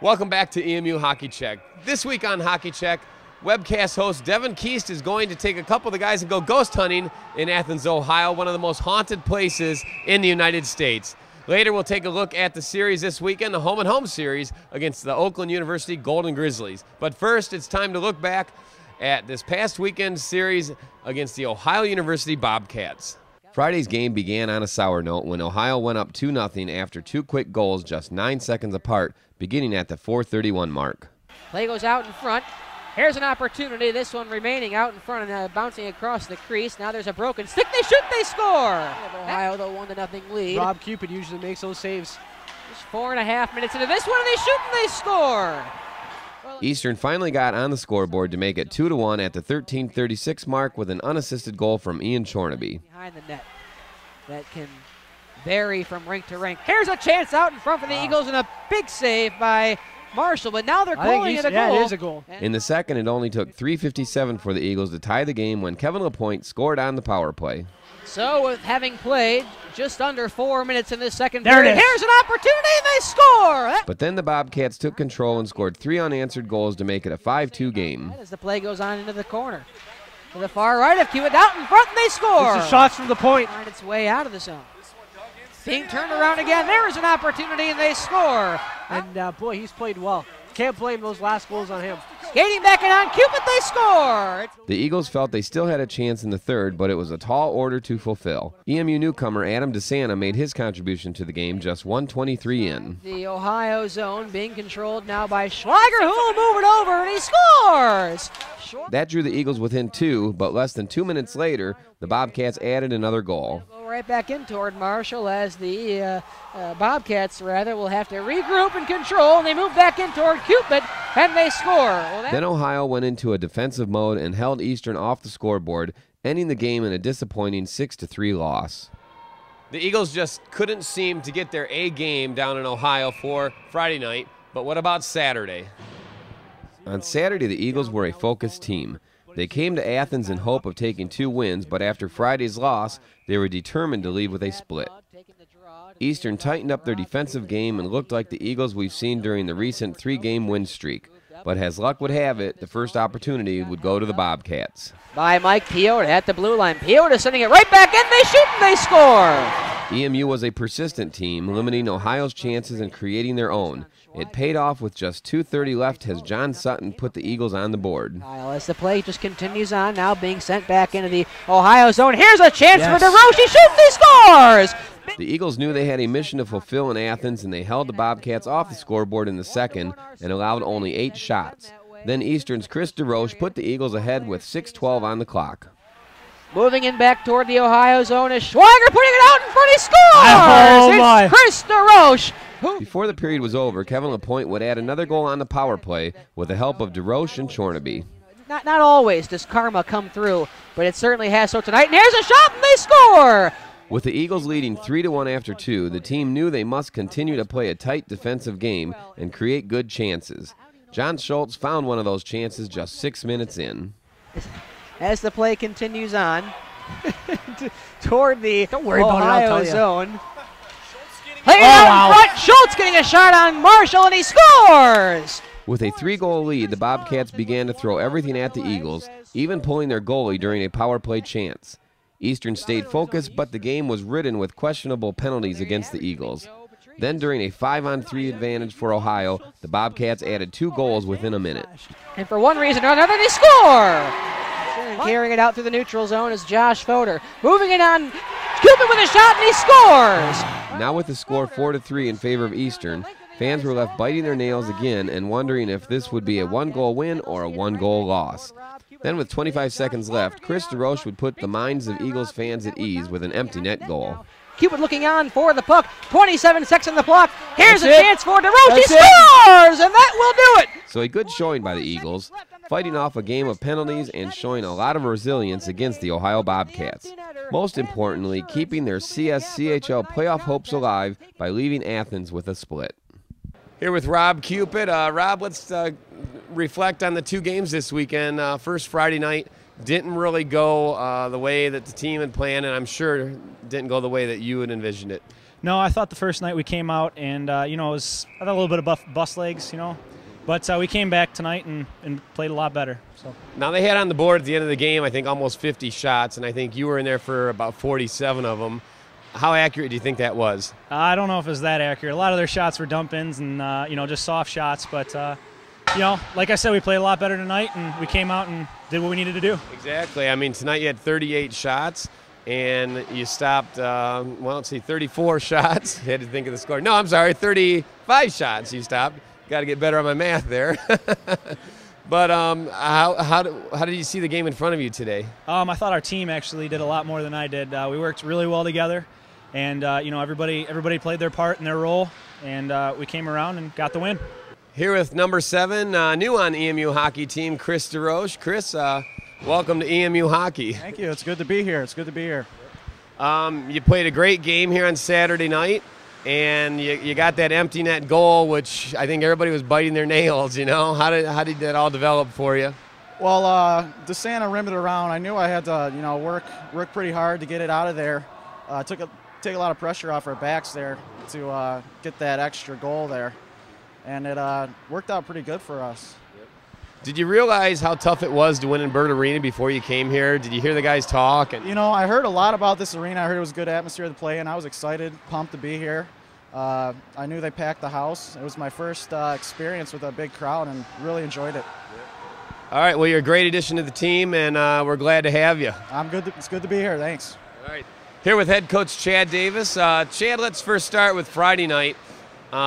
Welcome back to EMU Hockey Check. This week on Hockey Check, webcast host Devin Keast is going to take a couple of the guys and go ghost hunting in Athens, Ohio, one of the most haunted places in the United States. Later, we'll take a look at the series this weekend, the home-and-home series against the Oakland University Golden Grizzlies. But first, it's time to look back at this past weekend's series against the Ohio University Bobcats. Friday's game began on a sour note when Ohio went up 2-0 after two quick goals just 9 seconds apart, beginning at the 4:31 mark. Play goes out in front. Here's an opportunity. This one remaining out in front and bouncing across the crease. Now there's a broken stick. They shoot. They score. Ohio, the 1-0 lead. Rob Cupid usually makes those saves. Just 4.5 minutes into this one, and they shoot and they score. Eastern finally got on the scoreboard to make it 2-1 at the 13:36 mark with an unassisted goal from Ian Chornaby. Behind the net. That can vary from rink to rink. Here's a chance out in front for the Eagles and a big save by Marshall, but now they're calling it a goal. Yeah, it is a goal. In the second, it only took 3:57 for the Eagles to tie the game when Kevin LaPointe scored on the power play. So, with having played just under 4 minutes in this second There it period, is. here's an opportunity and they score! But then the Bobcats took control and scored 3 unanswered goals to make it a 5-2 game. As the play goes on into the corner. To the far right of Cupid, out in front and they score! It's the shots from the point. Find its way out of the zone. Being turned around again, there is an opportunity and they score! And boy, he's played well. Can't blame those last goals on him. Skating back and on Cupid, they score! The Eagles felt they still had a chance in the third, but it was a tall order to fulfill. EMU newcomer Adam DeSanta made his contribution to the game just 1:23 in. The Ohio zone being controlled now by Schwager, who will move it over, and he scores! That drew the Eagles within 2, but less than 2 minutes later, the Bobcats added another goal. Go right back in toward Marshall as the Bobcats, will have to regroup and control, and they move back in toward Cupid, and they score. Then Ohio went into a defensive mode and held Eastern off the scoreboard, ending the game in a disappointing 6-3 loss. The Eagles just couldn't seem to get their A game down in Ohio for Friday night, but what about Saturday? On Saturday, the Eagles were a focused team. They came to Athens in hope of taking 2 wins, but after Friday's loss, they were determined to leave with a split. Eastern tightened up their defensive game and looked like the Eagles we've seen during the recent 3-game win streak. But as luck would have it, the first opportunity would go to the Bobcats. By Mike Piota at the blue line. Piota sending it right back in. They shoot and they score. EMU was a persistent team, limiting Ohio's chances and creating their own. It paid off with just 2:30 left as John Sutton put the Eagles on the board. As the play just continues on, now being sent back into the Ohio zone. Here's a chance for DeRoche. He shoots, he scores! The Eagles knew they had a mission to fulfill in Athens, and they held the Bobcats off the scoreboard in the second and allowed only 8 shots. Then Eastern's Chris DeRoche put the Eagles ahead with 6:12 on the clock. Moving in back toward the Ohio zone is Schwager putting it out in front. He scores! Oh, my. It's Chris DeRoche. Before the period was over, Kevin LaPointe would add another goal on the power play with the help of DeRoche and Chornaby. Not always does karma come through, but it certainly has so tonight. And here's a shot, and they score! With the Eagles leading 3-1 after 2, the team knew they must continue to play a tight defensive game and create good chances. John Schultz found one of those chances just 6 minutes in. As the play continues on toward the Don't worry about it, I'll Ohio tell ya. zone. Play it out in front. Schultz getting a shot on Marshall, and he scores! With a 3-goal lead, the Bobcats began to throw everything at the Eagles, even pulling their goalie during a power play chance. Eastern stayed focused, but the game was ridden with questionable penalties against the Eagles. Then during a 5-on-3 advantage for Ohio, the Bobcats added 2 goals within a minute. And for one reason or another, they score! Carrying it out through the neutral zone is Josh Fodor. Moving it on, Cupid with a shot, and he scores! Now with the score 4-3 in favor of Eastern, fans were left biting their nails again and wondering if this would be a 1-goal win or a 1-goal loss. Then with 25 seconds left, Chris DeRoche would put the minds of Eagles fans at ease with an empty net goal. Cupid looking on for the puck. 27 seconds on the clock. Here's That's a it. chance for DeRoche. He That's it. scores, and that will do it. So a good showing by the Eagles, fighting off a game of penalties and showing a lot of resilience against the Ohio Bobcats. Most importantly, keeping their CSCHL playoff hopes alive by leaving Athens with a split. Here with Rob Cupid. Rob, let's reflect on the 2 games this weekend. First Friday night didn't really go the way that the team had planned, and I'm sure didn't go the way that you had envisioned it. No, I thought the first night we came out and, you know, I had a little bit of bus legs, you know. But we came back tonight and played a lot better. So Now, they had on the board at the end of the game, I think, almost 50 shots, and I think you were in there for about 47 of them. How accurate do you think that was? I don't know if it was that accurate. A lot of their shots were dump-ins and, you know, just soft shots. But, you know, like I said, we played a lot better tonight, and we came out and did what we needed to do. Exactly. I mean, tonight you had 38 shots, and you stopped, well, let's see, 34 shots. I had to think of the score. No, I'm sorry, 35 shots you stopped. Got to get better on my math there. But how did you see the game in front of you today? I thought our team actually did a lot more than I did. We worked really well together, and you know, everybody played their part in their role, and we came around and got the win. Here with number 7, new on EMU hockey team, Chris DeRoche. Chris, welcome to EMU hockey. Thank you. It's good to be here. It's good to be here. You played a great game here on Saturday night, and you got that empty net goal, which I think everybody was biting their nails. You know, how did that all develop for you? Well, DeSanta rimmed it around. I knew I had to, you know, work pretty hard to get it out of there. Take a lot of pressure off our backs there to get that extra goal there, and it worked out pretty good for us. Did you realize how tough it was to win in Bird Arena before you came here? Did you hear the guys talk? You know, I heard a lot about this arena. I heard it was a good atmosphere to play in. I was excited, pumped to be here. I knew they packed the house. It was my first experience with a big crowd, and really enjoyed it. All right, well, you're a great addition to the team, and we're glad to have you. I'm good. It's good to be here. Thanks. All right. Here with head coach Chad Davis. Chad, let's first start with Friday night.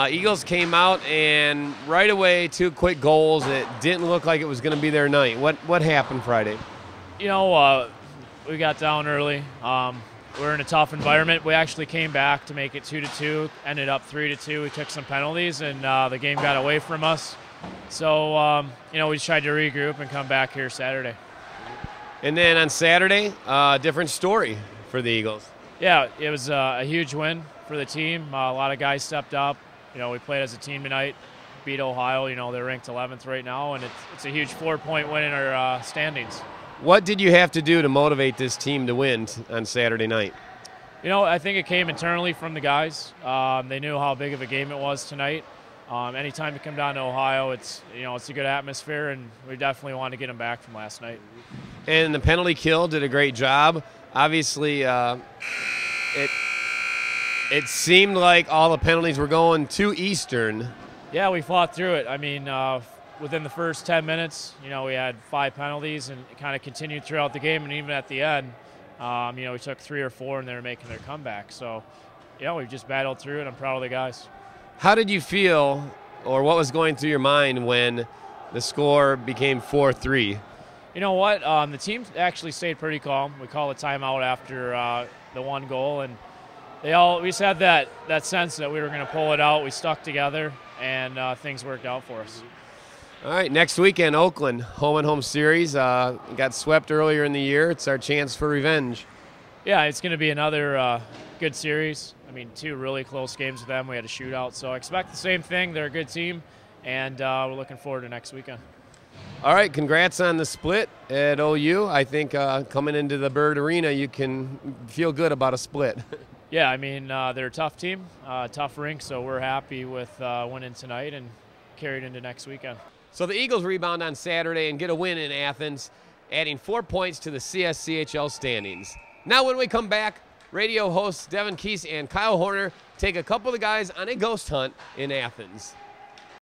Eagles came out, and right away 2 quick goals. It didn't look like it was going to be their night. What happened Friday? You know, we got down early. We're in a tough environment. We actually came back to make it 2-2, ended up 3-2. We took some penalties, and the game got away from us. So, you know, we just tried to regroup and come back here Saturday. And then on Saturday, different story for the Eagles. Yeah, it was a huge win for the team. A lot of guys stepped up. You know, we played as a team tonight, beat Ohio. You know, they're ranked 11th right now, and it's a huge 4-point win in our standings. What did you have to do to motivate this team to win on Saturday night? You know, I think it came internally from the guys. They knew how big of a game it was tonight. Anytime you come down to Ohio, it's a good atmosphere, and we definitely want to get them back from last night. And the penalty kill did a great job. Obviously, it seemed like all the penalties were going to Eastern. Yeah, we fought through it. I mean, within the first 10 minutes, you know, we had 5 penalties, and it kind of continued throughout the game, and even at the end, you know, we took 3 or 4, and they were making their comeback. So, you know, we just battled through it. I'm proud of the guys. How did you feel, or what was going through your mind when the score became 4-3? You know what? The team actually stayed pretty calm. We called a timeout after the 1 goal, and we just had that sense that we were going to pull it out. We stuck together, and things worked out for us. All right, next weekend, Oakland, home-and-home series. Got swept earlier in the year. It's our chance for revenge. Yeah, it's going to be another good series. I mean, 2 really close games with them. We had a shootout, so I expect the same thing. They're a good team, and we're looking forward to next weekend. All right, congrats on the split at OU. I think coming into the Bird Arena, you can feel good about a split. Yeah, I mean, they're a tough team, tough rink, so we're happy with winning tonight and carried into next weekend. So the Eagles rebound on Saturday and get a win in Athens, adding 4 points to the CSCHL standings. Now when we come back, radio hosts Devin Keese and Kyle Horner take a couple of the guys on a ghost hunt in Athens.